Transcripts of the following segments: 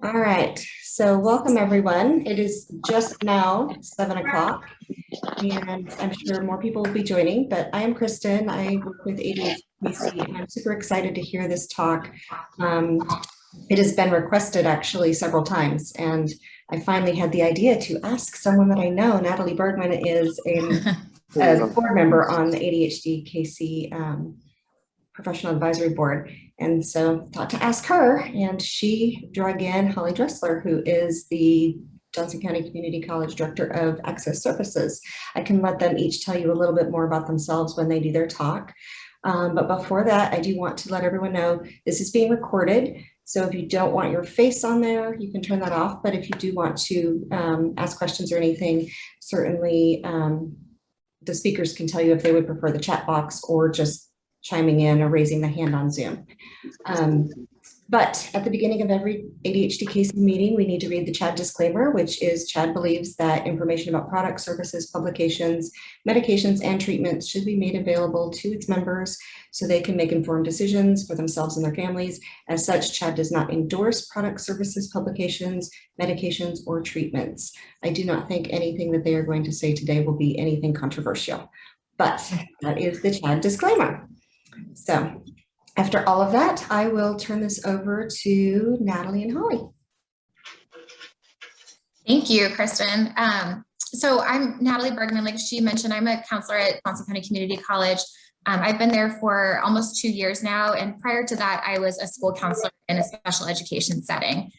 All right, so welcome everyone. It is just now 7 o'clock and I'm sure more people will be joining, but I am Kristen. I work with ADHD and I'm super excited to hear this talk. It has been requested actually several times and I finally had the idea to ask someone that I know. Natalie Bergman is a board member on the ADHD KC Professional Advisory Board. And so thought to ask her, and she drug in Holly Dressler, who is the Johnson County Community College Director of Access Services. I can let them each tell you a little bit more about themselves when they do their talk. But before that, I do want to let everyone know this is being recorded. So if you don't want your face on there, you can turn that off. But if you do want to ask questions or anything, certainly the speakers can tell you if they would prefer the chat box or just chiming in or raising the hand on Zoom. But at the beginning of every ADHD case meeting, we need to read the CHAD disclaimer, which is CHAD believes that information about products, services, publications, medications, and treatments should be made available to its members so they can make informed decisions for themselves and their families. As such, CHAD does not endorse products, services, publications, medications, or treatments. I do not think anything that they are going to say today will be anything controversial, but that is the CHAD disclaimer. So after all of that, I will turn this over to Natalie and Holly. Thank you, Kristen. So I'm Natalie Bergman. Like she mentioned, I'm a counselor at Johnson County Community College. I've been there for almost 2 years now. And prior to that, I was a school counselor in a special education setting.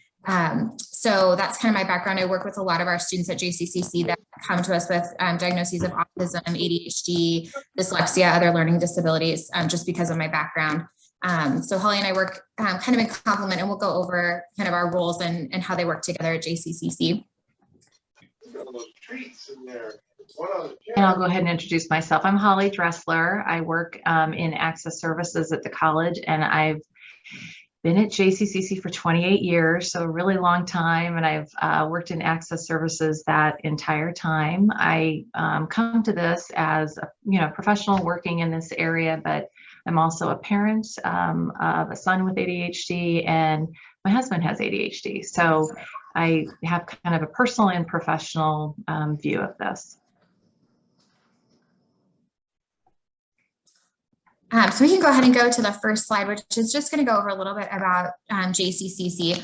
So that's kind of my background. I work with a lot of our students at JCCC that come to us with diagnoses of autism, ADHD, dyslexia, other learning disabilities, just because of my background. So Holly and I work kind of in complement, and we'll go over kind of our roles and how they work together at JCCC. And I'll go ahead and introduce myself. I'm Holly Dressler. I work in access services at the college, and I've been at JCCC for 28 years, so a really long time, and I've worked in access services that entire time. I come to this as a professional working in this area, but I'm also a parent of a son with ADHD, and my husband has ADHD. So I have kind of a personal and professional view of this. So we can go ahead and go to the first slide, which is just going to go over a little bit about JCCC.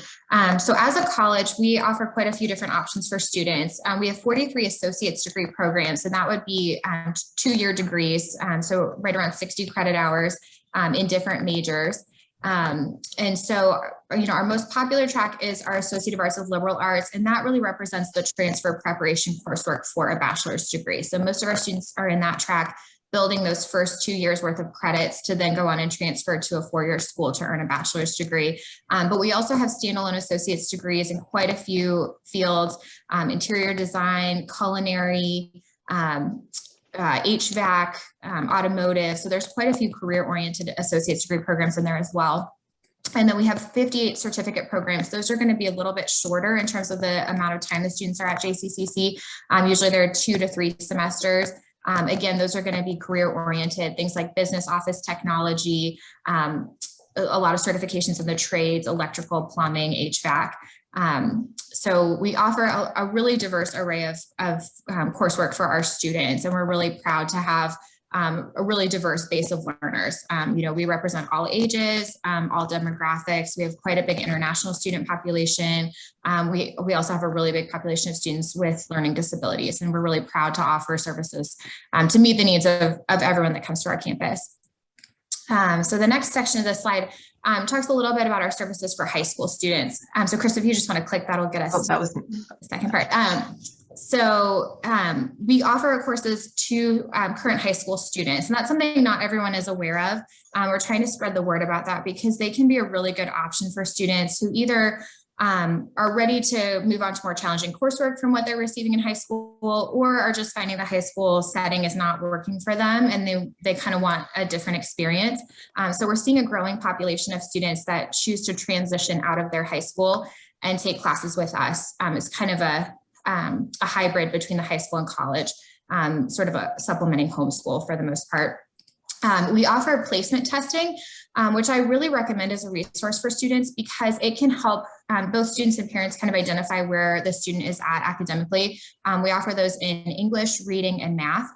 So as a college, we offer quite a few different options for students. We have 43 associate's degree programs, and that would be 2-year degrees. So right around 60 credit hours in different majors. And so, our most popular track is our Associate of Arts with Liberal Arts, and that really represents the transfer preparation coursework for a bachelor's degree. So most of our students are in that track, building those first 2 years worth of credits to then go on and transfer to a 4-year school to earn a bachelor's degree. But we also have standalone associate's degrees in quite a few fields: interior design, culinary, HVAC, automotive. So there's quite a few career-oriented associate's degree programs in there as well. And then we have 58 certificate programs. Those are going to be a little bit shorter in terms of the amount of time the students are at JCCC. Usually they're 2 to 3 semesters. Again, those are going to be career-oriented, things like business, office technology, a lot of certifications in the trades, electrical, plumbing, HVAC. So we offer a really diverse array of coursework for our students, and we're really proud to have a really diverse base of learners. We represent all ages, all demographics. We have quite a big international student population. We also have a really big population of students with learning disabilities, and we're really proud to offer services to meet the needs of everyone that comes to our campus. So the next section of the slide talks a little bit about our services for high school students. So Chris, if you just want to click, that'll get us that was the second part. So we offer courses to current high school students, and that's something not everyone is aware of. We're trying to spread the word about that because they can be a really good option for students who either are ready to move on to more challenging coursework from what they're receiving in high school, or are just finding the high school setting is not working for them and they kind of want a different experience. So we're seeing a growing population of students that choose to transition out of their high school and take classes with us. It's kind of a hybrid between the high school and college, sort of a supplementing homeschool for the most part. We offer placement testing, which I really recommend as a resource for students because it can help both students and parents kind of identify where the student is at academically. We offer those in English, reading, and math.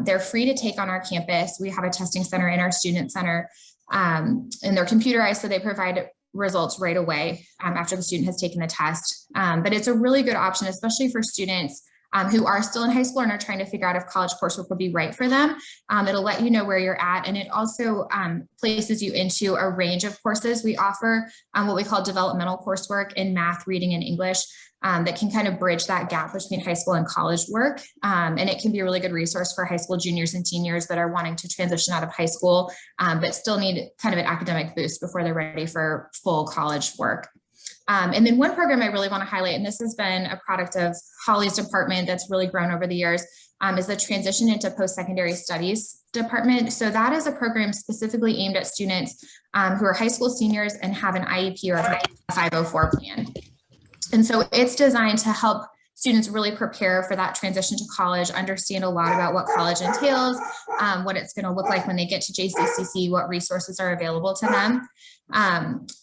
They're free to take on our campus. We have a testing center in our student center, and they're computerized, so they provide results right away after the student has taken the test. But it's a really good option, especially for students who are still in high school and are trying to figure out if college coursework will be right for them. It'll let you know where you're at, and it also places you into a range of courses. We offer what we call developmental coursework in math, reading, and English that can kind of bridge that gap between high school and college work. And it can be a really good resource for high school juniors and seniors that are wanting to transition out of high school, but still need kind of an academic boost before they're ready for full college work. And then one program I really want to highlight, and this has been a product of Holly's department that's really grown over the years, is the Transition into Post-Secondary Studies department. So that is a program specifically aimed at students who are high school seniors and have an IEP or a 504 plan. And so it's designed to help students really prepare for that transition to college, understand a lot about what college entails, what it's going to look like when they get to JCCC, what resources are available to them.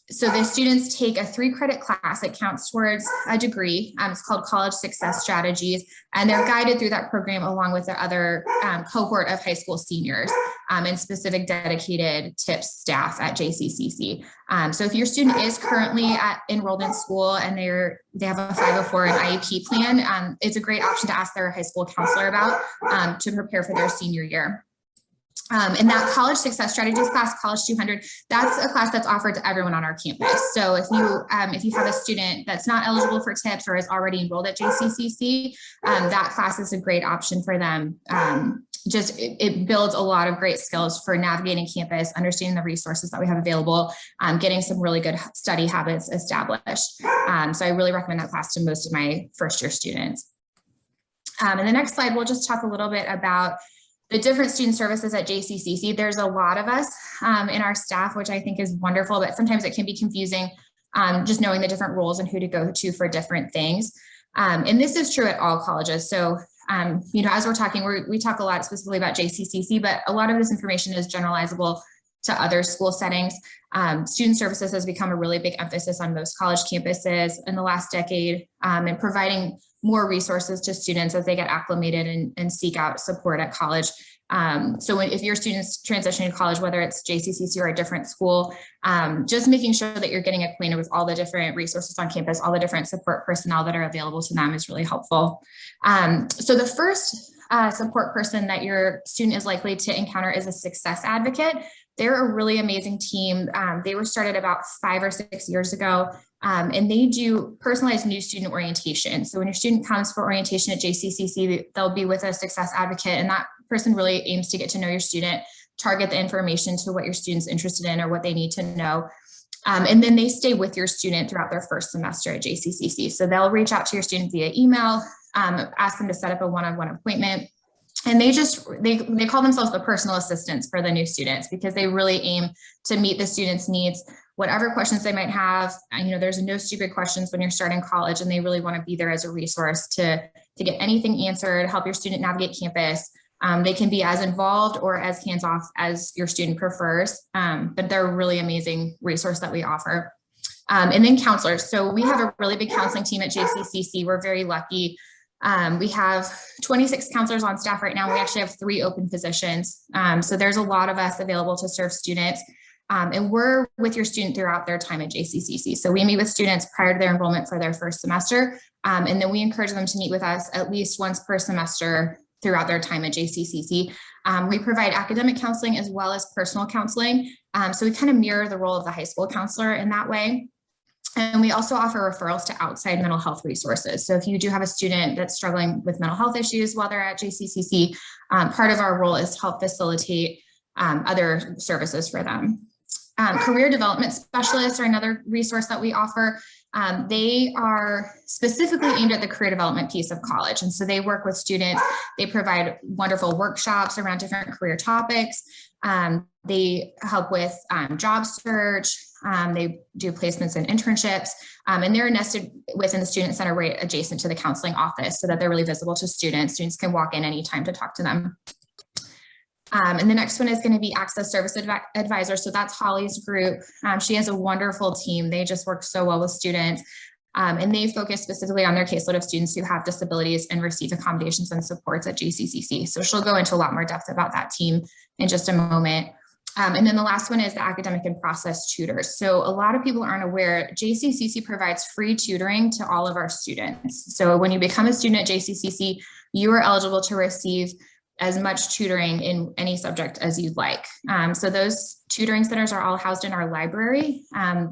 So the students take a 3-credit class that counts towards a degree. It's called College Success Strategies, and they're guided through that program along with the other cohort of high school seniors and specific dedicated tips staff at JCCC. So if your student is currently enrolled in school and they have a 504 and IEP plan, it's a great option to ask their high school counselor about to prepare for their senior year. And that College Success Strategies class, College 200, that's a class that's offered to everyone on our campus. So if you have a student that's not eligible for tips or is already enrolled at JCCC, that class is a great option for them. It builds a lot of great skills for navigating campus, understanding the resources that we have available, getting some really good study habits established. So I really recommend that class to most of my first year students. And the next slide, we'll just talk a little bit about the different student services at JCCC. There's a lot of us in our staff, which I think is wonderful, but sometimes it can be confusing just knowing the different roles and who to go to for different things. And this is true at all colleges. So, as we're talking, we talk a lot specifically about JCCC, but a lot of this information is generalizable to other school settings. Student services has become a really big emphasis on most college campuses in the last decade, and providing more resources to students as they get acclimated and seek out support at college. So if your students transitioning to college, whether it's JCCC or a different school, just making sure that you're getting acquainted with all the different resources on campus, all the different support personnel that are available to them is really helpful. So the first support person that your student is likely to encounter is a success advocate. They're a really amazing team. They were started about 5 or 6 years ago, and they do personalized new student orientation. So when your student comes for orientation at JCCC, they'll be with a success advocate, and that person really aims to get to know your student, target the information to what your student's interested in or what they need to know. And then they stay with your student throughout their first semester at JCCC. So they'll reach out to your student via email, ask them to set up a one-on-one appointment. And they call themselves the personal assistants for the new students because they really aim to meet the students' needs, whatever questions they might have. There's no stupid questions when you're starting college, and they really want to be there as a resource to get anything answered, help your student navigate campus. They can be as involved or as hands-off as your student prefers, but they're a really amazing resource that we offer. And then counselors. So we have a really big counseling team at JCCC. We're very lucky. We have 26 counselors on staff right now. We actually have 3 open positions. So there's a lot of us available to serve students. And we're with your student throughout their time at JCCC. So we meet with students prior to their enrollment for their first semester. And then we encourage them to meet with us at least once per semester throughout their time at JCCC. We provide academic counseling as well as personal counseling. So we kind of mirror the role of the high school counselor in that way. And we also offer referrals to outside mental health resources. So if you do have a student that's struggling with mental health issues while they're at JCCC, part of our role is to help facilitate other services for them. Career development specialists are another resource that we offer. They are specifically aimed at the career development piece of college. And so they work with students. They provide wonderful workshops around different career topics. They help with job search. They do placements and internships, and they're nested within the student center right adjacent to the counseling office so that they're really visible to students. Students can walk in anytime to talk to them. And the next one is going to be Access Service Advisor. So that's Holly's group. She has a wonderful team. They just work so well with students. And they focus specifically on their caseload of students who have disabilities and receive accommodations and supports at JCCC. So she'll go into a lot more depth about that team in just a moment. And then the last one is the academic and process tutors. So a lot of people aren't aware, JCCC provides free tutoring to all of our students. So when you become a student at JCCC, you are eligible to receive as much tutoring in any subject as you'd like. So those tutoring centers are all housed in our library.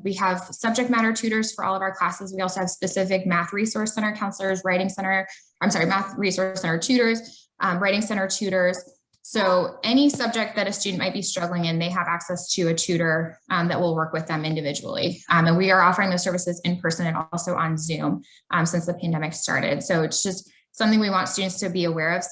We have subject matter tutors for all of our classes. We also have specific math resource center counselors, math resource center tutors, writing center tutors. So any subject that a student might be struggling in, they have access to a tutor that will work with them individually. And we are offering those services in person and also on Zoom since the pandemic started. So it's just something we want students to be aware of.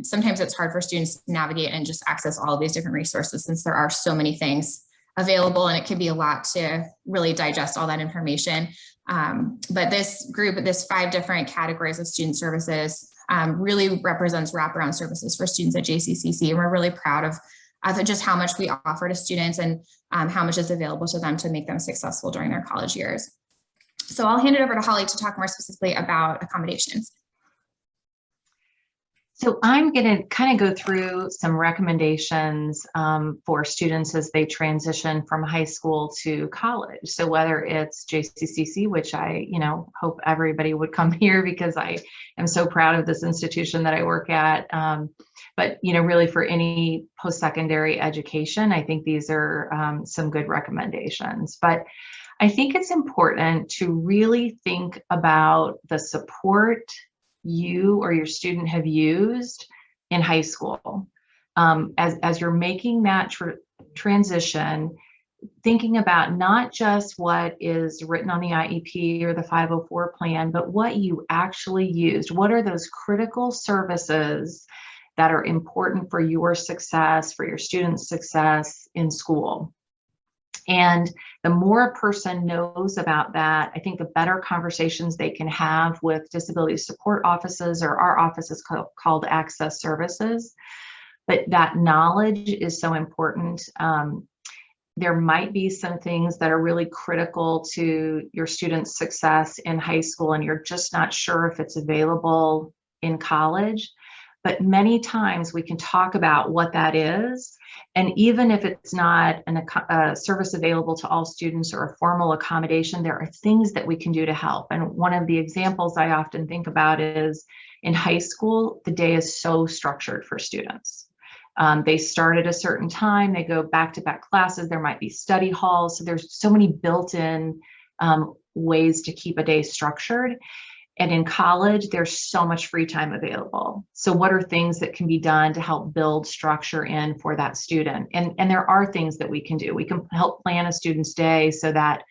Sometimes it's hard for students to navigate and just access all of these different resources since there are so many things available, and it can be a lot to really digest all that information. But this group, this 5 different categories of student services really represents wraparound services for students at JCCC. And we're really proud of just how much we offer to students and how much is available to them to make them successful during their college years. So I'll hand it over to Holly to talk more specifically about accommodations. So I'm going to kind of go through some recommendations for students as they transition from high school to college. So whether it's JCCC, which I, hope everybody would come here because I am so proud of this institution that I work at. But, really for any post-secondary education, I think these are some good recommendations. But I think it's important to really think about the support you or your student have used in high school. As you're making that transition, thinking about not just what is written on the IEP or the 504 plan, but what you actually used. What are those critical services that are important for your success, for your students' success in school? And the more a person knows about that, I think the better conversations they can have with disability support offices, or our office is called Access Services. But that knowledge is so important. There might be some things that are really critical to your students' success in high school, and you're just not sure if it's available in college. But many times we can talk about what that is. And even if it's not a service available to all students or a formal accommodation, there are things that we can do to help. And one of the examples I often think about is in high school, the day is so structured for students. They start at a certain time, they go back-to-back classes, there might be study halls. So there's so many built-in ways to keep a day structured. And in college, there's so much free time available. So what are things that can be done to help build structure in for that student? And there are things that we can do. We can help plan a student's day so that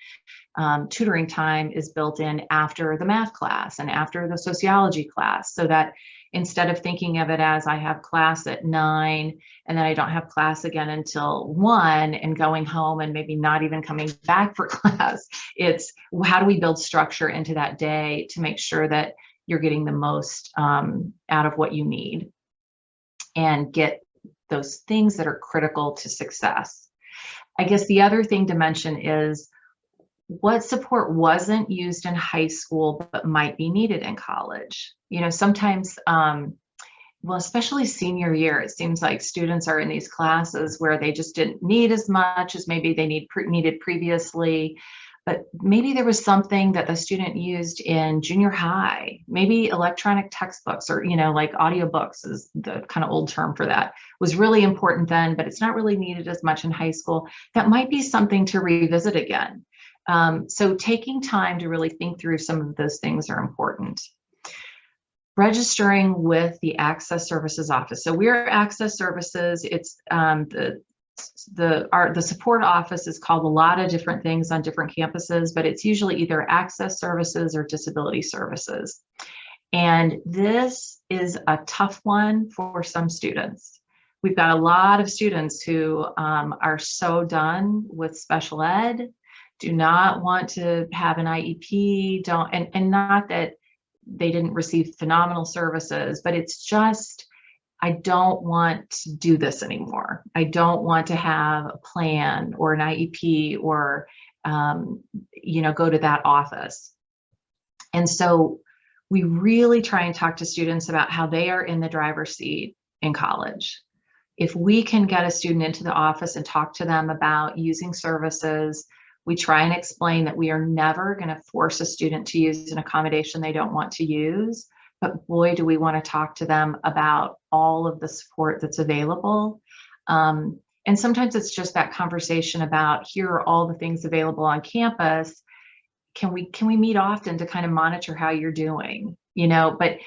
tutoring time is built in after the math class and after the sociology class, so that instead of thinking of it as I have class at 9 and then I don't have class again until 1 and going home and maybe not even coming back for class, it's how do we build structure into that day to make sure that you're getting the most out of what you need and get those things that are critical to success. I guess the other thing to mention is what support wasn't used in high school but might be needed in college. Sometimes, especially senior year, it seems like students are in these classes where they just didn't need as much as maybe they needed previously. But maybe there was something that the student used in junior high, maybe electronic textbooks or, like audiobooks is the kind of old term for that, was really important then, but it's not really needed as much in high school. That might be something to revisit again. So taking time to really think through some of those things are important. Registering with the Access Services Office. So we're Access Services. It's the support office is called a lot of different things on different campuses, but it's usually either Access Services or Disability Services. And this is a tough one for some students. We've got a lot of students who are so done with special ed, do not want to have an IEP, and not that they didn't receive phenomenal services, but it's just, I don't want to do this anymore. I don't want to have a plan or an IEP or, go to that office. And so we really try and talk to students about how they are in the driver's seat in college. If we can get a student into the office and talk to them about using services, we try and explain that we are never going to force a student to use an accommodation they don't want to use. But boy, do we want to talk to them about all of the support that's available. And sometimes it's just that conversation about, here are all the things available on campus. Can we meet often to kind of monitor how you're doing? But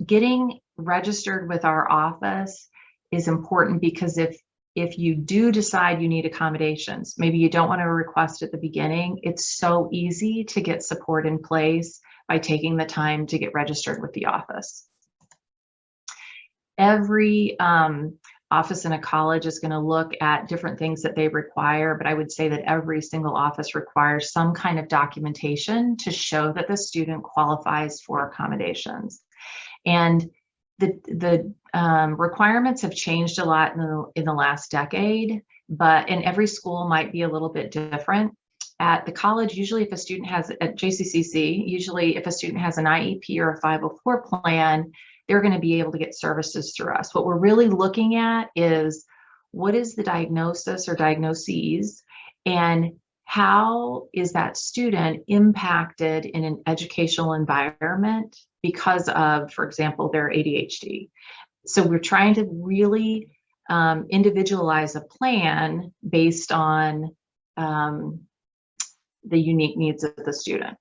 getting registered with our office is important, because if you do decide you need accommodations, maybe you don't want to request at the beginning, it's so easy to get support in place by taking the time to get registered with the office. Every office in a college is going to look at different things that they require, but I would say that every single office requires some kind of documentation to show that the student qualifies for accommodations. And the requirements have changed a lot in the last decade, and every school might be a little bit different. At the college, usually if a student has, at JCCC, usually if a student has an IEP or a 504 plan, they're going to be able to get services through us. What we're really looking at is, what is the diagnosis or diagnoses, and how is that student impacted in an educational environment because of, for example, their ADHD. So we're trying to really individualize a plan based on the unique needs of the student.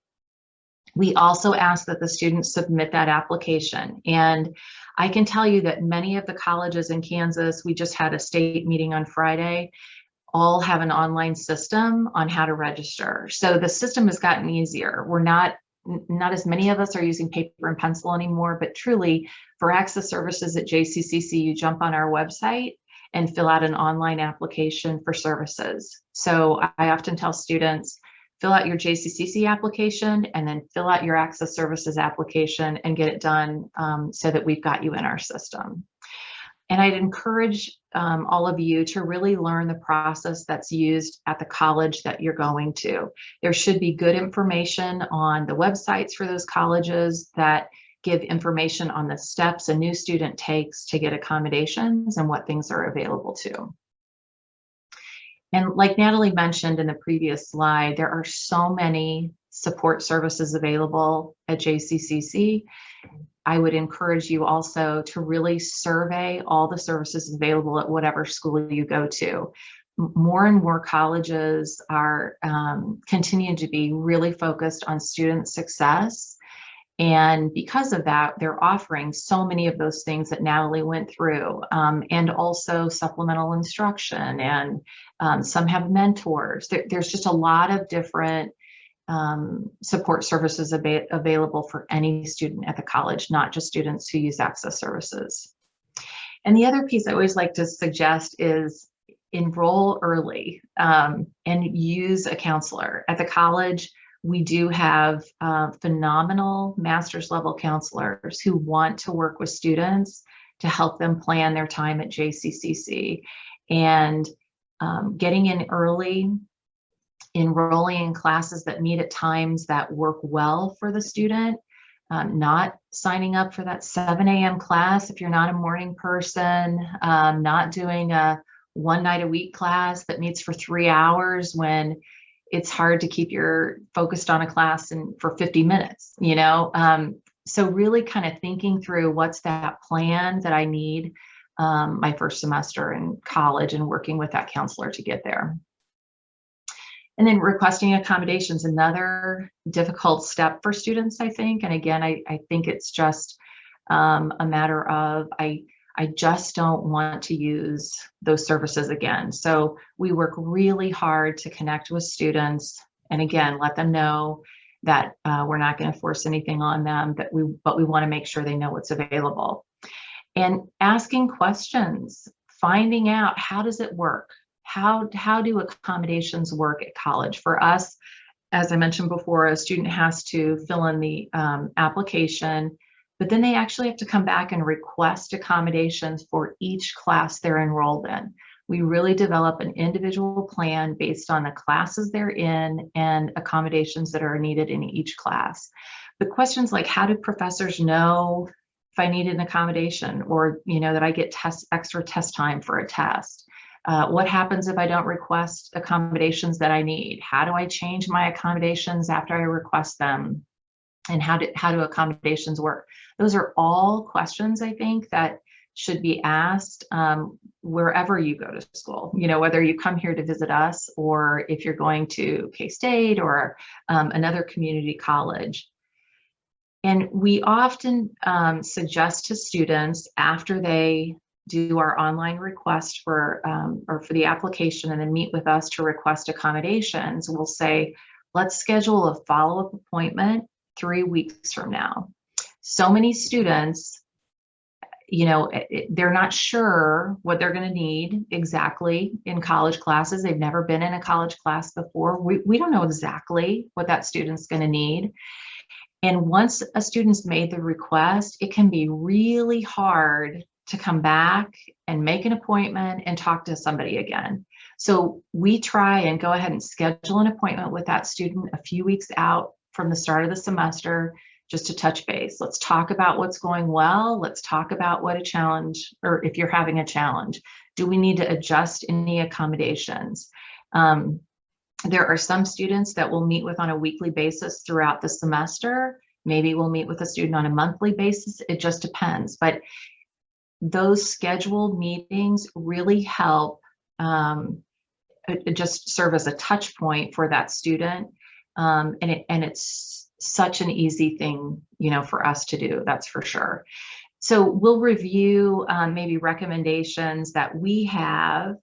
We also ask that the students submit that application. And I can tell you that many of the colleges in Kansas, we just had a state meeting on Friday, all have an online system on how to register. So the system has gotten easier. We're not as many of us are using paper and pencil anymore, but truly for access services at JCCC, you jump on our website and fill out an online application for services. So I often tell students, fill out your JCCC application and then fill out your access services application and get it done so that we've got you in our system. And I'd encourage all of you to really learn the process that's used at the college that you're going to. There should be good information on the websites for those colleges that give information on the steps a new student takes to get accommodations and what things are available to. And like Natalie mentioned in the previous slide, there are so many support services available at JCCC. I would encourage you also to really survey all the services available at whatever school you go to. More and more colleges are continue to be really focused on student success. And because of that, they're offering so many of those things that Natalie went through, and also supplemental instruction, and some have mentors. There's just a lot of different support services available for any student at the college, not just students who use access services. And the other piece I always like to suggest is enroll early and use a counselor. At the college, we do have phenomenal master's level counselors who want to work with students to help them plan their time at JCCC. And getting in early, enrolling in classes that meet at times that work well for the student, not signing up for that 7 a.m. class if you're not a morning person, not doing a one night a week class that meets for 3 hours when it's hard to keep your focused on a class for 50 minutes, So really kind of thinking through, what's that plan that I need my first semester in college, and working with that counselor to get there. And then requesting accommodations, another difficult step for students, I think. And again, I think it's just a matter of, I just don't want to use those services again. So we work really hard to connect with students, and again, let them know that we're not going to force anything on them, but we want to make sure they know what's available. And asking questions, finding out, how does it work? How do accommodations work at college? For us, as I mentioned before, a student has to fill in the application. but then they actually have to come back and request accommodations for each class they're enrolled in. We really develop an individual plan based on the classes they're in and accommodations that are needed in each class. The questions like, how do professors know if I need an accommodation, or that I get extra test time for a test? What happens if I don't request accommodations that I need? How do I change my accommodations after I request them? And how do accommodations work? Those are all questions, I think, that should be asked wherever you go to school, whether you come here to visit us or if you're going to K-State or another community college. And we often suggest to students, after they do our online request for the application and then meet with us to request accommodations, we'll say, let's schedule a follow-up appointment 3 weeks from now. So many students, they're not sure what they're going to need exactly in college classes. They've never been in a college class before. We don't know exactly what that student's going to need. And once a student's made the request, it can be really hard to come back and make an appointment and talk to somebody again. So we try and go ahead and schedule an appointment with that student a few weeks out from the start of the semester, just to touch base. Let's talk about what's going well. Let's talk about what a challenge, or if you're having a challenge, do we need to adjust any accommodations? There are some students that we'll meet with on a weekly basis throughout the semester. Maybe we'll meet with a student on a monthly basis. It just depends. But those scheduled meetings really help just serve as a touch point for that student. And it's such an easy thing, for us to do, that's for sure. So we'll review maybe recommendations that we have,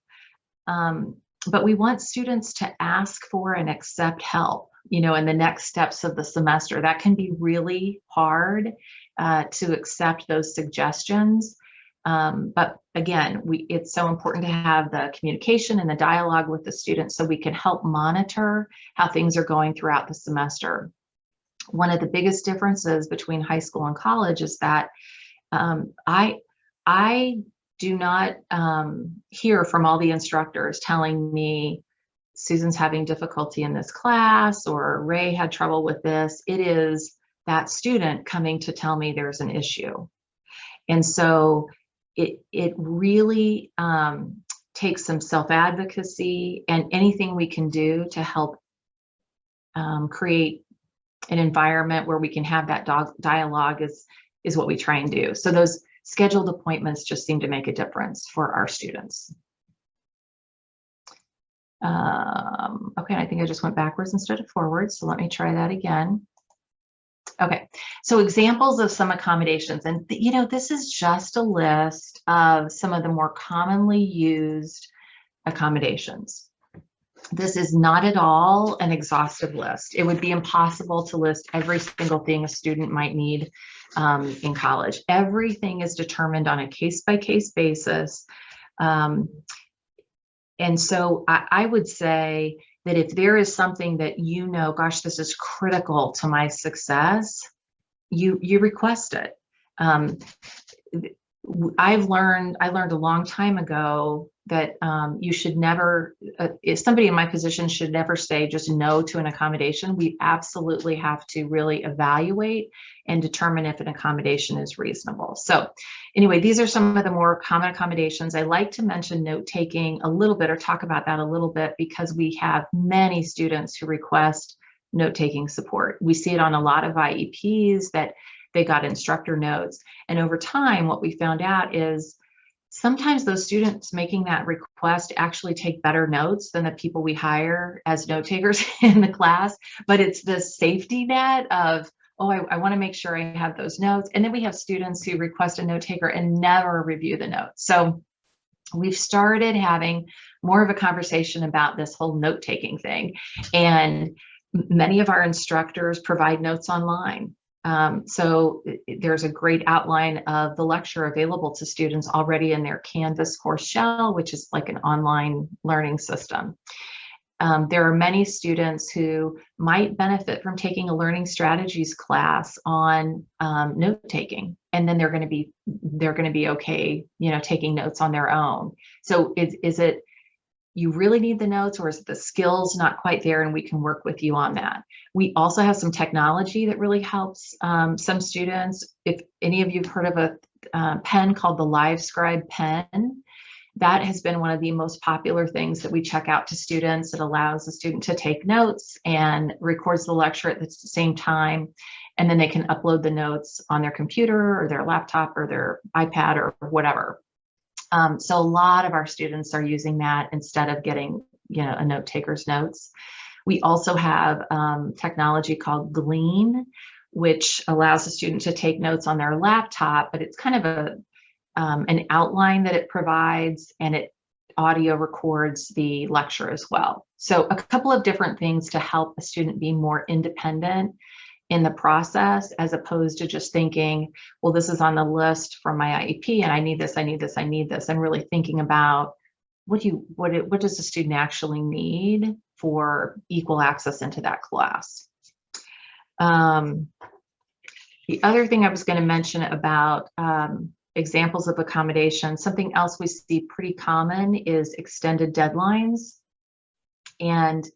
but we want students to ask for and accept help, in the next steps of the semester. That can be really hard to accept those suggestions. But again, it's so important to have the communication and the dialogue with the students so we can help monitor how things are going throughout the semester. One of the biggest differences between high school and college is that I do not hear from all the instructors telling me Susan's having difficulty in this class or Ray had trouble with this. It is that student coming to tell me there's an issue. And so it really takes some self-advocacy, and anything we can do to help create an environment where we can have that dialogue is what we try and do. So those scheduled appointments just seem to make a difference for our students. Okay, I think I just went backwards instead of forwards, so let me try that again. Okay, so examples of some accommodations, and this is just a list of some of the more commonly used accommodations. This is not at all an exhaustive list. It would be impossible to list every single thing a student might need in college. Everything is determined on a case-by-case basis. And so I would say that if there is something that gosh, this is critical to my success, you request it. I learned a long time ago that you should never, if somebody in my position should never say just no to an accommodation. We absolutely have to really evaluate and determine if an accommodation is reasonable. So anyway, these are some of the more common accommodations. I like to mention note-taking a little bit, or talk about that a little bit, because we have many students who request note-taking support. We see it on a lot of IEPs that they got instructor notes. And over time, what we found out is sometimes those students making that request actually take better notes than the people we hire as note takers in the class. But it's the safety net of, oh, I want to make sure I have those notes. And then we have students who request a note taker and never review the notes. So we've started having more of a conversation about this whole note taking thing. And many of our instructors provide notes online. So there's a great outline of the lecture available to students already in their Canvas course shell, which is like an online learning system. There are many students who might benefit from taking a learning strategies class on note taking, and then they're going to be okay, taking notes on their own. So is it you really need the notes, or is the skills not quite there, and we can work with you on that? We also have some technology that really helps some students. If any of you have heard of a pen called the LiveScribe pen, that has been one of the most popular things that we check out to students. It allows the student to take notes and records the lecture at the same time, and then they can upload the notes on their computer or their laptop or their iPad or whatever. So a lot of our students are using that instead of getting, a note taker's notes. We also have technology called Glean, which allows the student to take notes on their laptop, but it's kind of an outline that it provides, and it audio records the lecture as well. So a couple of different things to help a student be more independent in the process, as opposed to just thinking, well, this is on the list from my IEP and I need this, I need this, I need this, and really thinking about what does the student actually need for equal access into that class. The other thing I was going to mention about examples of accommodation, something else we see pretty common is extended deadlines. And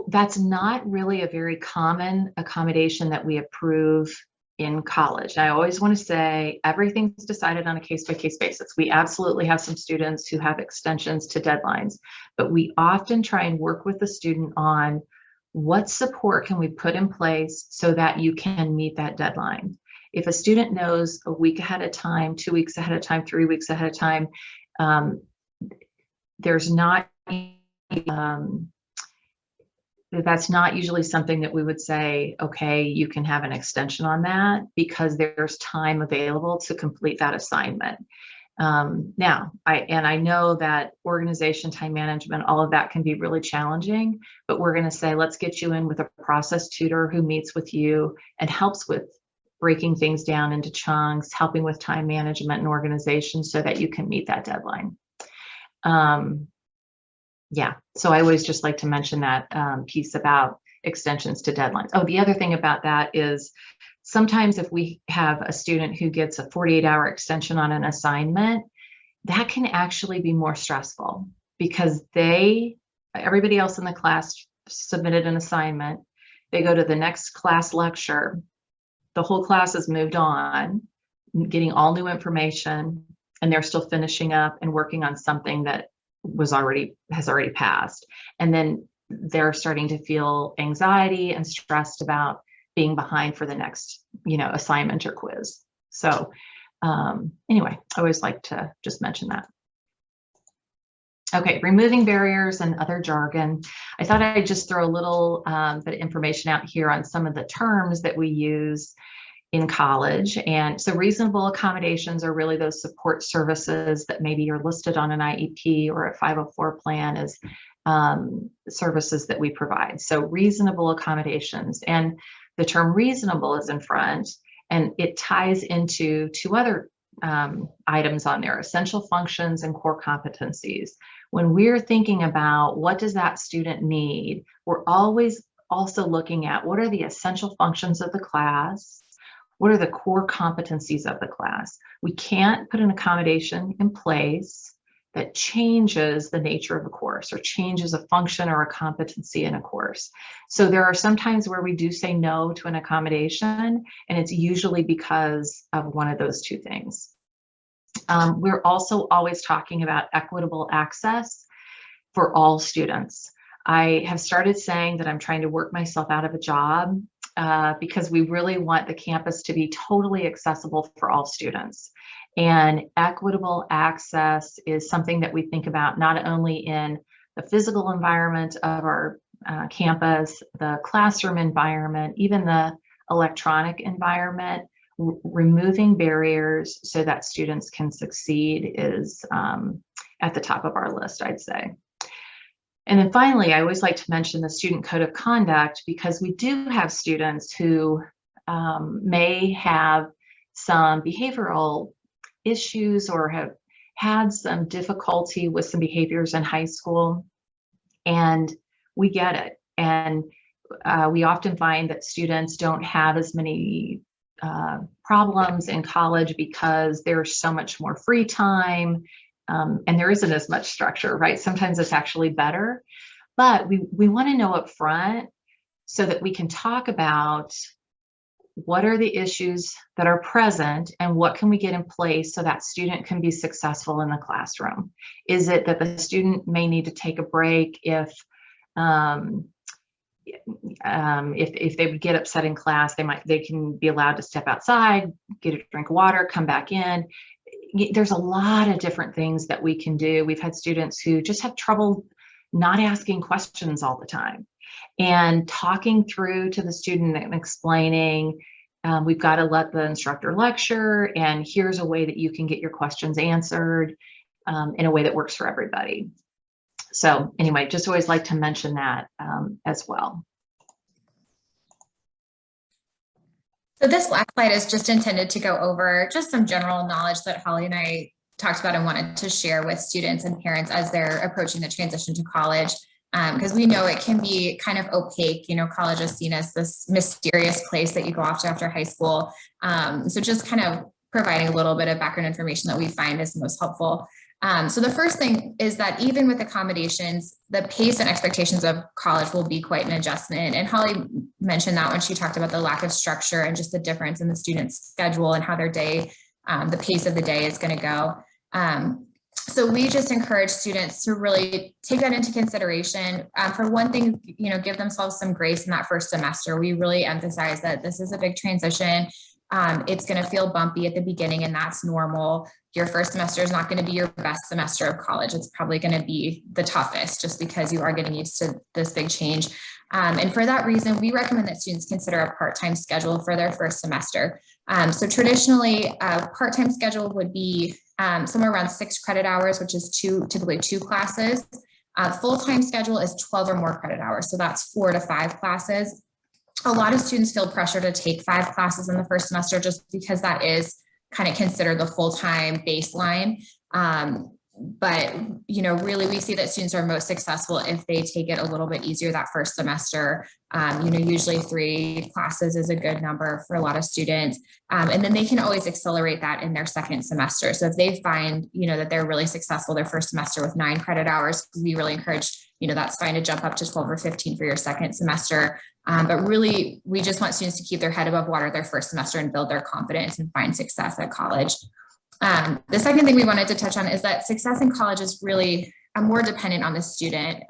that's not really a very common accommodation that we approve in college. I always want to say everything's decided on a case-by-case basis. We absolutely have some students who have extensions to deadlines, but we often try and work with the student on what support can we put in place so that you can meet that deadline. If a student knows a week ahead of time, 2 weeks ahead of time, 3 weeks ahead of time, that's not usually something that we would say, okay, you can have an extension on that, because there's time available to complete that assignment. Now, I know that organization, time management, all of that can be really challenging, but we're going to say, let's get you in with a process tutor who meets with you and helps with breaking things down into chunks, helping with time management and organization so that you can meet that deadline. Yeah, so I always just like to mention that piece about extensions to deadlines. Oh, the other thing about that is sometimes if we have a student who gets a 48-hour extension on an assignment, that can actually be more stressful, because everybody else in the class submitted an assignment. They go to the next class lecture. The whole class has moved on, getting all new information, and they're still finishing up and working on something that has already passed. And then they're starting to feel anxiety and stressed about being behind for the next, assignment or quiz. So anyway, I always like to just mention that. Okay, removing barriers and other jargon. I thought I'd just throw a little bit of information out here on some of the terms that we use in college. And so reasonable accommodations are really those support services that maybe are listed on an IEP or a 504 plan as services that we provide. So reasonable accommodations, and the term reasonable is in front, and it ties into two other items on there: essential functions and core competencies. When we're thinking about what does that student need, we're always also looking at what are the essential functions of the class, what are the core competencies of the class. We can't put an accommodation in place that changes the nature of a course or changes a function or a competency in a course. So there are some times where we do say no to an accommodation, and it's usually because of one of those two things. We're also always talking about equitable access for all students. I have started saying that I'm trying to work myself out of a job because we really want the campus to be totally accessible for all students. And equitable access is something that we think about not only in the physical environment of our campus, the classroom environment, even the electronic environment. Removing barriers so that students can succeed is at the top of our list, I'd say. And then finally, I always like to mention the student code of conduct, because we do have students who may have some behavioral issues or have had some difficulty with some behaviors in high school. And we get it. And we often find that students don't have as many problems in college because there's so much more free time, and there isn't as much structure, right? Sometimes it's actually better, but we want to know up front so that we can talk about what are the issues that are present and what can we get in place so that student can be successful in the classroom. Is it that the student may need to take a break if they would get upset in class, they can be allowed to step outside, get a drink of water, come back in. There's a lot of different things that we can do. We've had students who just have trouble not asking questions all the time, and talking through to the student and explaining, we've got to let the instructor lecture, and here's a way that you can get your questions answered in a way that works for everybody. So anyway, just always like to mention that as well. So this last slide is just intended to go over just some general knowledge that Holly and I talked about and wanted to share with students and parents as they're approaching the transition to college. Because we know it can be kind of opaque. You know, college is seen as this mysterious place that you go off to after high school. So just kind of providing a little bit of background information that we find is most helpful. So the first thing is that even with accommodations, the pace and expectations of college will be quite an adjustment. And Holly mentioned that when she talked about the lack of structure and just the difference in the student's schedule and how their day, the pace of the day is going to go. So we just encourage students to really take that into consideration. For one thing, you know, give themselves some grace in that first semester. We really emphasize that this is a big transition. It's going to feel bumpy at the beginning, and that's normal. Your first semester is not going to be your best semester of college. It's probably going to be the toughest just because you are getting used to this big change. And for that reason, we recommend that students consider a part-time schedule for their first semester. So traditionally, a part-time schedule would be somewhere around 6 credit hours, which is typically 2 classes. Full-time schedule is 12 or more credit hours. So that's 4 to 5 classes. A lot of students feel pressure to take 5 classes in the first semester just because that is kind of considered the full-time baseline. But, you know, really we see that students are most successful if they take it a little bit easier that first semester. You know, usually 3 classes is a good number for a lot of students. And then they can always accelerate that in their second semester. So if they find, you know, that they're really successful their first semester with 9 credit hours, we really encourage, you know, that's fine to jump up to 12 or 15 for your second semester. But really, we just want students to keep their head above water their first semester and build their confidence and find success at college. The second thing we wanted to touch on is that success in college is really more dependent on the student.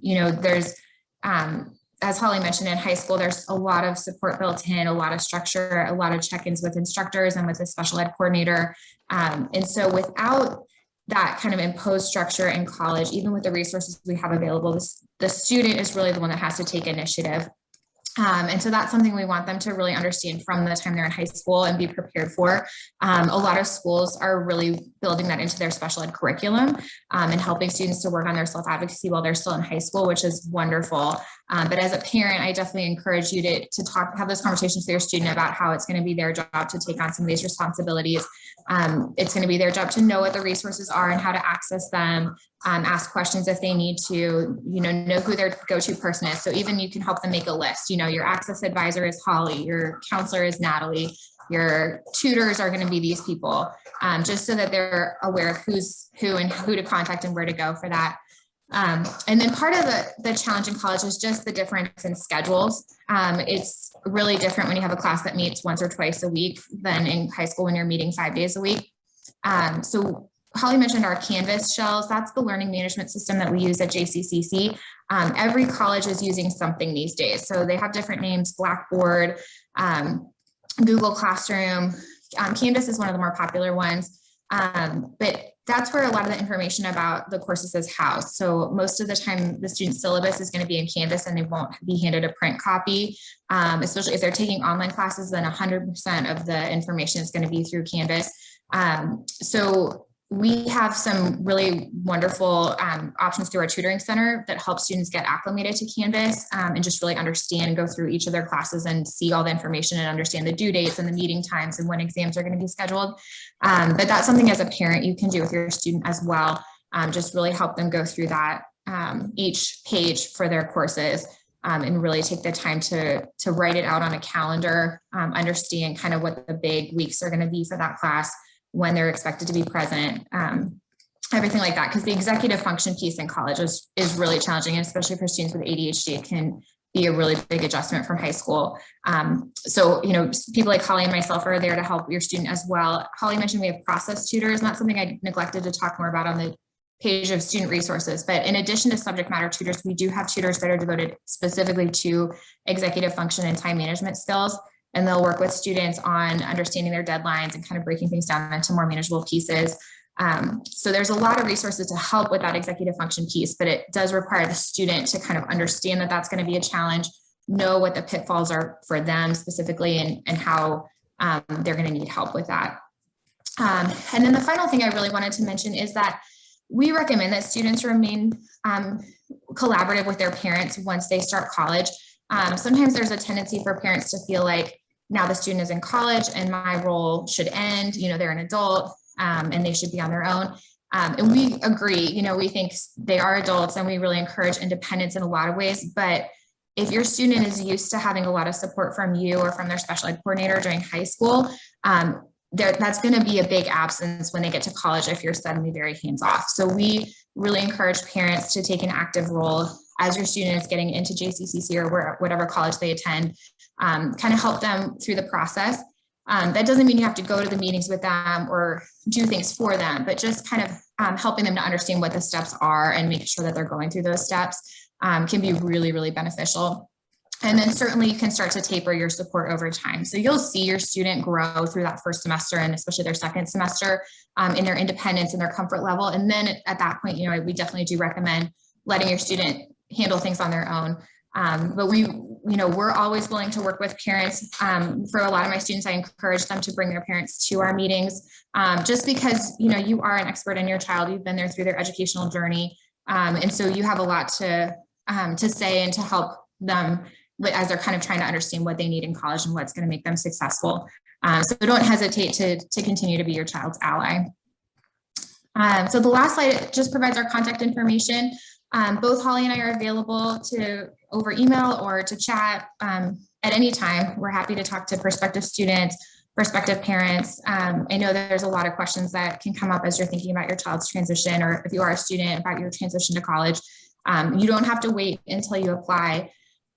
You know, there's, as Holly mentioned, in high school, there's a lot of support built in, a lot of structure, a lot of check-ins with instructors and with the special ed coordinator. And so without that kind of imposed structure in college, even with the resources we have available, the student is really the one that has to take initiative. And so that's something we want them to really understand from the time they're in high school and be prepared for. A lot of schools are really building that into their special ed curriculum and helping students to work on their self-advocacy while they're still in high school, which is wonderful. But as a parent, I definitely encourage you to have those conversations with your student about how it's going to be their job to take on some of these responsibilities. It's going to be their job to know what the resources are and how to access them, ask questions if they need to, you know who their go-to person is. So even you can help them make a list. You know, your access advisor is Holly, your counselor is Natalie, your tutors are going to be these people, just so that they're aware of who's who and who to contact and where to go for that. And then part of the challenge in college is just the difference in schedules. It's really different when you have a class that meets once or twice a week than in high school when you're meeting 5 days a week. So Holly mentioned our Canvas shells. That's the learning management system that we use at JCCC. Every college is using something these days. So they have different names: Blackboard, Google Classroom. Canvas is one of the more popular ones. But that's where a lot of the information about the courses is housed. So most of the time, the student syllabus is going to be in Canvas and they won't be handed a print copy. Especially if they're taking online classes, then 100% of the information is going to be through Canvas. So we have some really wonderful options through our tutoring center that help students get acclimated to Canvas and just really understand and go through each of their classes and see all the information and understand the due dates and the meeting times and when exams are going to be scheduled. But that's something as a parent you can do with your student as well. Just really help them go through that each page for their courses, and really take the time to write it out on a calendar, understand kind of what the big weeks are going to be for that class, when they're expected to be present, everything like that. Because the executive function piece in college is really challenging, and especially for students with ADHD, it can be a really big adjustment from high school. So, people like Holly and myself are there to help your student as well. Holly mentioned we have process tutors, not something I neglected to talk more about on the page of student resources, but in addition to subject matter tutors, we do have tutors that are devoted specifically to executive function and time management skills. And they'll work with students on understanding their deadlines and kind of breaking things down into more manageable pieces. So there's a lot of resources to help with that executive function piece, but it does require the student to kind of understand that that's going to be a challenge, know what the pitfalls are for them specifically, and how they're going to need help with that. And then the final thing I really wanted to mention is that we recommend that students remain collaborative with their parents once they start college. Sometimes there's a tendency for parents to feel like now the student is in college and my role should end, they're an adult, and they should be on their own. And we agree, we think they are adults, and we really encourage independence in a lot of ways. But if your student is used to having a lot of support from you or from their special ed coordinator during high school, that's going to be a big absence when they get to college if you're suddenly very hands off. So we really encourage parents to take an active role as your student is getting into JCCC or whatever college they attend, kind of help them through the process. That doesn't mean you have to go to the meetings with them or do things for them, but just kind of helping them to understand what the steps are and make sure that they're going through those steps can be really, really beneficial. And then certainly you can start to taper your support over time. So you'll see your student grow through that first semester and especially their second semester in their independence and their comfort level. And then at that point, we definitely do recommend letting your student handle things on their own. But we're always willing to work with parents. For a lot of my students, I encourage them to bring their parents to our meetings, just because, you are an expert in your child. You've been there through their educational journey. And so you have a lot to say and to help them as they're kind of trying to understand what they need in college and what's going to make them successful. So don't hesitate to continue to be your child's ally. So the last slide just provides our contact information. Both Holly and I are available over email or to chat at any time. We're happy to talk to prospective students, prospective parents. I know there's a lot of questions that can come up as you're thinking about your child's transition, or if you are a student about your transition to college. You don't have to wait until you apply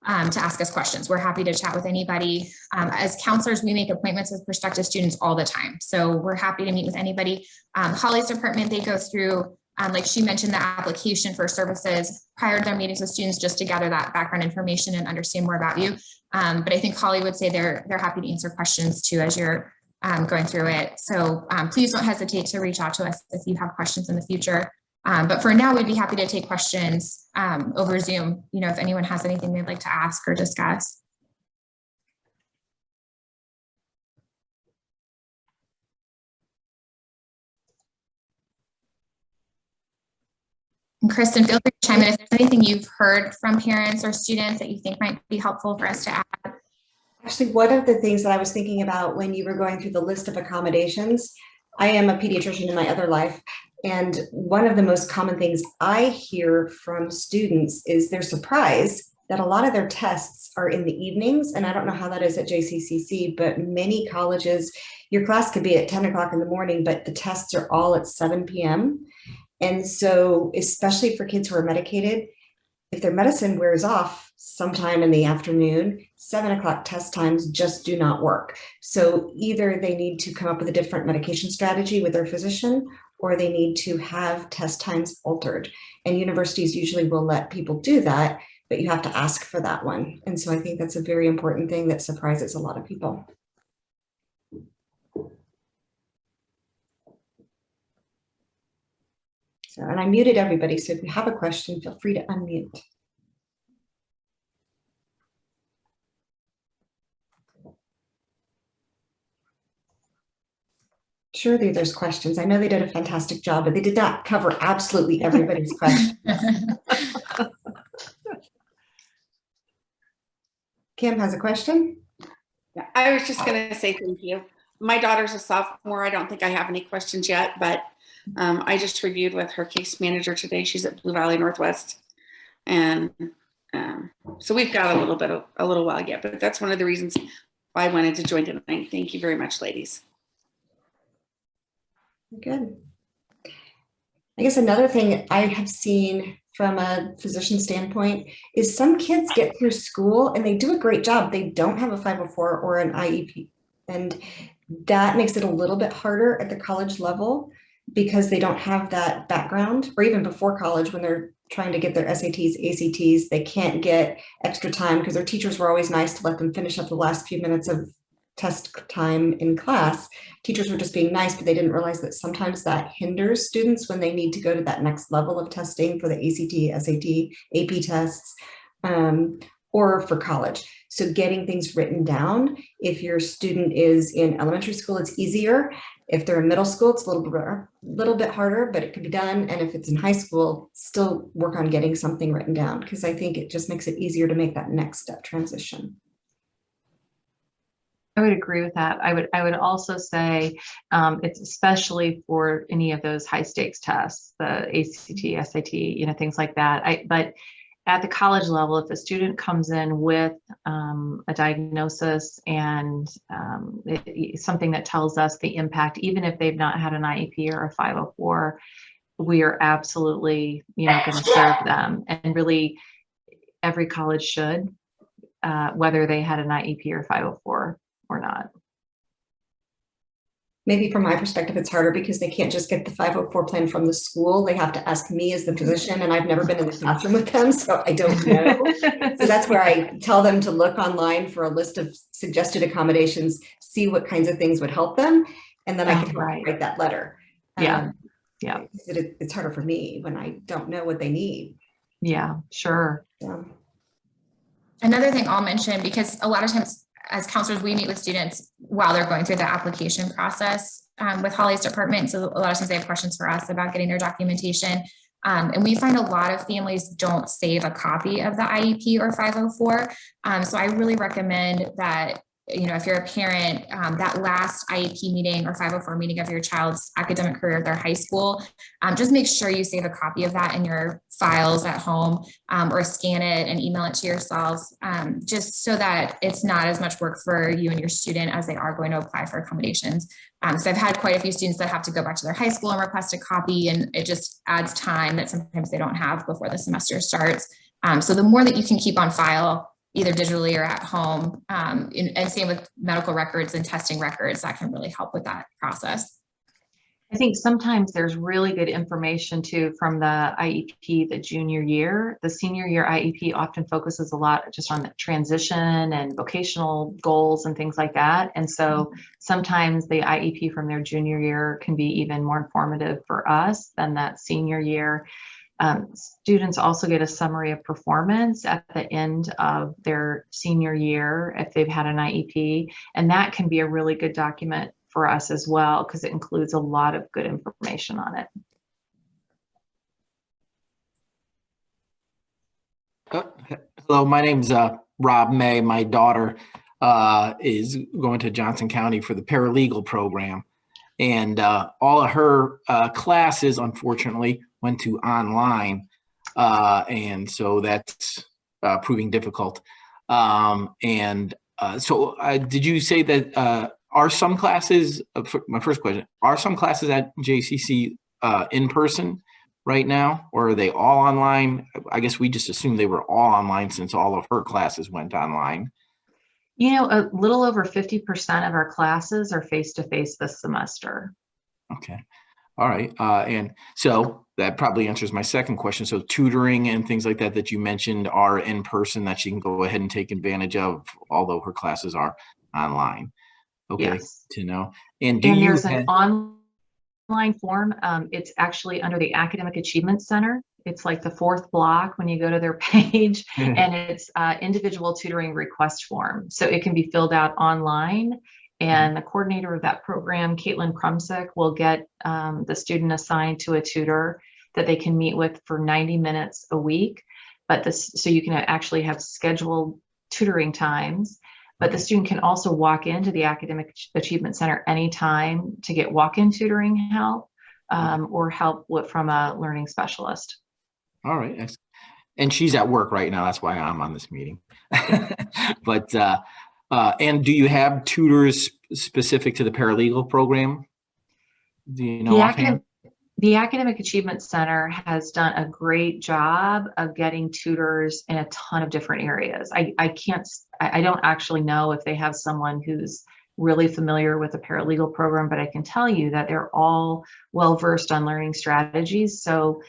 to ask us questions. We're happy to chat with anybody. As counselors, we make appointments with prospective students all the time. So we're happy to meet with anybody. Holly's department, they go through, like she mentioned, the application for services prior to their meetings with students, just to gather that background information and understand more about you. But I think Holly would say they're happy to answer questions too as you're going through it. So please don't hesitate to reach out to us if you have questions in the future. But for now, we'd be happy to take questions over Zoom, if anyone has anything they'd like to ask or discuss. And Kristen, feel free to chime in if there's anything you've heard from parents or students that you think might be helpful for us to add. Actually, one of the things that I was thinking about when you were going through the list of accommodations, I am a pediatrician in my other life. And one of the most common things I hear from students is they're surprised that a lot of their tests are in the evenings. And I don't know how that is at JCCC, but many colleges, your class could be at 10 o'clock in the morning, but the tests are all at 7 p.m. And so, especially for kids who are medicated, if their medicine wears off sometime in the afternoon, 7 o'clock test times just do not work. So either they need to come up with a different medication strategy with their physician, or they need to have test times altered. And universities usually will let people do that, but you have to ask for that one. And so I think that's a very important thing that surprises a lot of people. So, and I muted everybody, so if you have a question, feel free to unmute. Surely there's questions. I know they did a fantastic job, but they did not cover absolutely everybody's question. Kim has a question. Yeah, I was just going to say thank you. My daughter's a sophomore. I don't think I have any questions yet, but I just reviewed with her case manager today. She's at Blue Valley Northwest. And so we've got a little while yet, but that's one of the reasons why I wanted to join tonight. Thank you very much, ladies. Good. I guess another thing I have seen from a physician standpoint is some kids get through school and they do a great job. They don't have a 504 or an IEP. And that makes it a little bit harder at the college level because they don't have that background, or even before college when they're trying to get their SATs, ACTs, they can't get extra time because their teachers were always nice to let them finish up the last few minutes of test time in class. Teachers were just being nice, but they didn't realize that sometimes that hinders students when they need to go to that next level of testing for the ACT, SAT, AP tests, or for college. So getting things written down, if your student is in elementary school, it's easier. If they're in middle school, it's a little bit harder, but it can be done. And if it's in high school, still work on getting something written down, because I think it just makes it easier to make that next step transition. I would agree with that. I would also say it's especially for any of those high stakes tests, the ACT, SAT, things like that. But at the college level, if a student comes in with a diagnosis and something that tells us the impact, even if they've not had an IEP or a 504, we are absolutely, going to serve them. And really, every college should, whether they had an IEP or 504 or not. Maybe from my perspective, it's harder because they can't just get the 504 plan from the school. They have to ask me as the physician, and I've never been in the classroom with them, so I don't know. So that's where I tell them to look online for a list of suggested accommodations, see what kinds of things would help them, and then I can write that letter. Yeah. It's harder for me when I don't know what they need. Yeah, sure. Another thing I'll mention, because a lot of times as counselors, we meet with students while they're going through the application process with Holly's department. So a lot of times they have questions for us about getting their documentation. And we find a lot of families don't save a copy of the IEP or 504. So I really recommend that, if you're a parent, that last IEP meeting or 504 meeting of your child's academic career at their high school, just make sure you save a copy of that in your files at home, or scan it and email it to yourself, just so that it's not as much work for you and your student as they are going to apply for accommodations. So I've had quite a few students that have to go back to their high school and request a copy, and it just adds time that sometimes they don't have before the semester starts. So the more that you can keep on file, either digitally or at home, and same with medical records and testing records, that can really help with that process. I think sometimes there's really good information too from the IEP the junior year. The senior year IEP often focuses a lot just on the transition and vocational goals and things like that. And so sometimes the IEP from their junior year can be even more informative for us than that senior year. Students also get a summary of performance at the end of their senior year if they've had an IEP, and that can be a really good document for us as well because it includes a lot of good information on it. Hello, my name's Rob May. My daughter is going to Johnson County for the paralegal program, and all of her classes, unfortunately, went to online, and so that's proving difficult. So did you say that are some classes, my first question, are some classes at JCC in person right now, or are they all online? I guess we just assumed they were all online since all of her classes went online. A little over 50% of our classes are face-to-face this semester. Okay. All right. And so that probably answers my second question. So tutoring and things like that you mentioned are in person that she can go ahead and take advantage of, although her classes are online. Okay. Yes. To know. And there's an online form. It's actually under the Academic Achievement Center. It's like the fourth block when you go to their page, and it's individual tutoring request form. So it can be filled out online. And the coordinator of that program, Caitlin Krumsick, will get the student assigned to a tutor that they can meet with for 90 minutes a week. So you can actually have scheduled tutoring times, but the student can also walk into the Academic Achievement Center anytime to get walk-in tutoring help, or help from a learning specialist. All right. Excellent. And she's at work right now. That's why I'm on this meeting. But, and do you have tutors specific to the paralegal program? Do you know offhand? The Academic Achievement Center has done a great job of getting tutors in a ton of different areas. I don't actually know if they have someone who's really familiar with the paralegal program, but I can tell you that they're all well-versed on learning strategies. So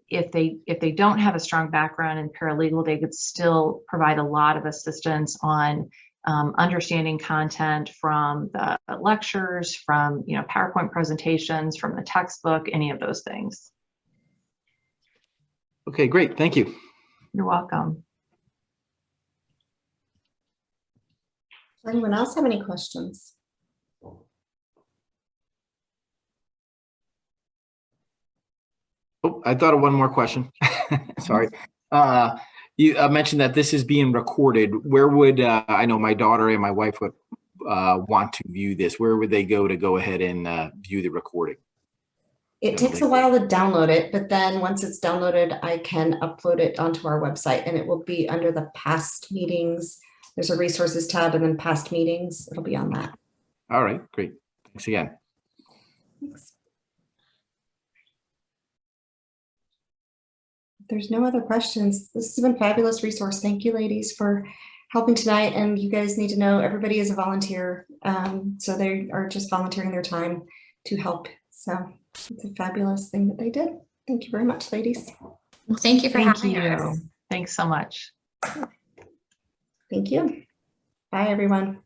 if they don't have a strong background in paralegal, they could still provide a lot of assistance on understanding content from the lectures, from PowerPoint presentations, from the textbook, any of those things. Okay, great. Thank you. You're welcome. Does anyone else have any questions? Oh, I thought of one more question. Sorry. You mentioned that this is being recorded. Where would, I know my daughter and my wife would want to view this. Where would they go ahead and view the recording? It takes a while to download it, but then once it's downloaded, I can upload it onto our website and it will be under the past meetings. There's a resources tab and then past meetings. It'll be on that. All right, great. Thanks again. Thanks. If there's no other questions, this has been a fabulous resource. Thank you, ladies, for helping tonight. And you guys need to know everybody is a volunteer. So they are just volunteering their time to help. So it's a fabulous thing that they did. Thank you very much, ladies. Well, thank you for having us. Thanks so much. Thank you. Bye, everyone.